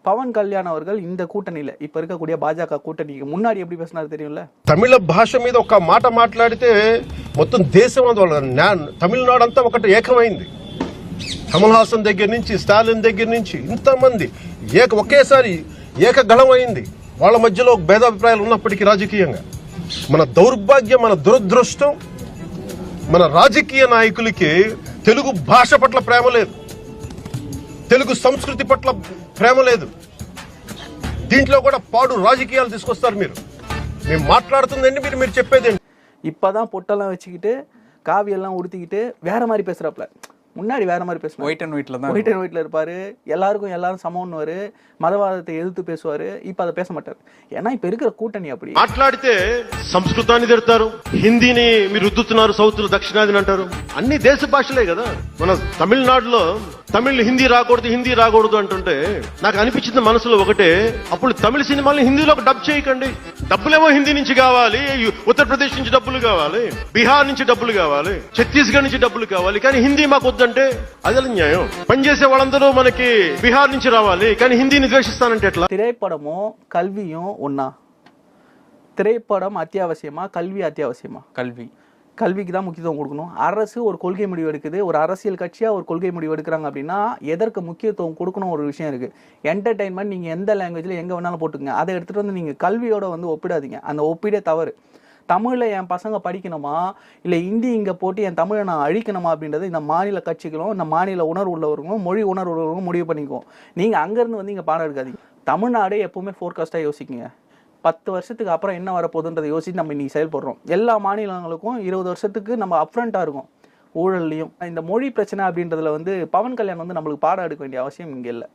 பவன் கல்யாண் அவர்கள் இந்த கூட்டணியில இப்ப இருக்கக்கூடிய பாஜக கூட்டணிக்கு முன்னாடி எப்படி பேசினாரு தெரியும்ல? తమిళ భాష మీద ఒక మాట మాట్లాడితే మొత్తం దేశం తమిళనాడు అంతా ఒకటి ఏకమైంది. కమల్ హాసన్ దగ్గర నుంచి స్టాలిన్ దగ్గర నుంచి ఇంతమంది ఒకేసారి ఏకగళం అయింది. వాళ్ళ మధ్యలో భేదాభిప్రాయాలు ఉన్నప్పటికీ రాజకీయంగా మన దౌర్భాగ్యం, మన దురదృష్టం, మన రాజకీయ నాయకులకి తెలుగు భాష పట్ల ప్రేమ లేదు, తెలుగు సంస్కృతి పట్ల ప్రేమ లేదు. దీంట్లో కూడా పాడు రాజకీయాలు తీసుకొస్తారు. మేము మాట్లాడుతుందండి, మీరు చెప్పేదండి. இப்பதான் பொட்டெல்லாம் வச்சுக்கிட்டு காவியெல்லாம் உடுத்திக்கிட்டு வேற மாதிரி பேசுறாப்ல. முன்னாடி வேற மாதிரி பேசுவார். ஒயிட் அண்ட் ஒயிட்ல இருப்பாரு. எல்லாரும் சமம்னுவாரு, மதவாதத்தை எதிர்த்து பேசுவாரு. இப்ப அதை பேச மாட்டாரு. ஏன்னா இப்ப இருக்கிற கூட்டணி அப்படி. మాట్లాడితే సంస్కృతాన్ని తిడతారు, హిందీని మీరు రుద్దుతున్నారు, సౌత్ దక్షిణాదిని అంటారు. అన్ని దేశ భాషలే కదా. మన తమిళనాడులో హిందీ రాకూడదు అంటుంటే నాకు అనిపించింది మనసులో ఒకటే, అప్పుడు తమిళ సినిమాల్ని హిందీలో డబ్ చేయకండి. డబ్బులేమో హిందీ నుంచి కావాలి, ఉత్తరప్రదేశ్ నుంచి డబ్బులు కావాలి, బీహార్ నుంచి డబ్బులు కావాలి, ఛత్తీస్గఢ్ నుంచి డబ్బులు కావాలి, కానీ హిందీ మాకు వద్దంటే అది న్యాయం. పనిచేసే వాళ్ళందరూ మనకి బీహార్ నుంచి రావాలి, కానీ హిందీని ద్వేషిస్తానంటే ఎట్లా? திரைப்படமும் கல்வியும் ஒன்னா? திரைப்படம் அத்தியாவசியமா, கல்வி அத்தியாவசியமா? கல்விக்கு தான் முக்கியத்துவம் கொடுக்கணும். அரசு ஒரு கொள்கை முடிவு எடுக்குது, ஒரு அரசியல் கட்சியா ஒரு கொள்கை முடிவு எடுக்கிறாங்க அப்படின்னா எதற்கு முக்கியத்துவம் கொடுக்கணும் ஒரு விஷயம் இருக்கு. என்டர்டைன்மெண்ட் நீங்க எந்த லாங்குவேஜ்ல எங்க வேணாலும் போட்டுங்க, அதை எடுத்துட்டு வந்து நீங்க கல்வியோட வந்து ஒப்பிடாதீங்க. அந்த ஒப்பீடே தவறு. தமிழ்ல என் பசங்க படிக்கணுமா இல்லை ஹிந்தி இங்கே போட்டு என் தமிழை நான் அழிக்கணுமா அப்படின்றது இந்த மாநில கட்சிகளும் இந்த மாநில உணர்வு உள்ளவர்களும் மொழி உணர்வு உள்ளவர்களும் முடிவு பண்ணிக்குவோம். நீங்கள் அங்கேருந்து வந்து இங்கே பாடம் எடுக்காதீங்க. தமிழ்நாடே எப்பவுமே ஃபோர்காஸ்டாக யோசிக்குங்க. 10 வருஷத்துக்கு அப்புறம் என்ன வரப்போகுதுன்றதை யோசிச்சு நம்ம இன்னைக்கு செயல்படுறோம். எல்லா மாநிலங்களுக்கும் 20 வருஷத்துக்கு நம்ம அப்ரண்ட்டாக இருக்கும் ஊழல்லையும். இந்த மொழி பிரச்சனை அப்படின்றதுல வந்து பவன் கல்யாண் வந்து நம்மளுக்கு பாடம் எடுக்க வேண்டிய அவசியம் இங்கே இல்லை.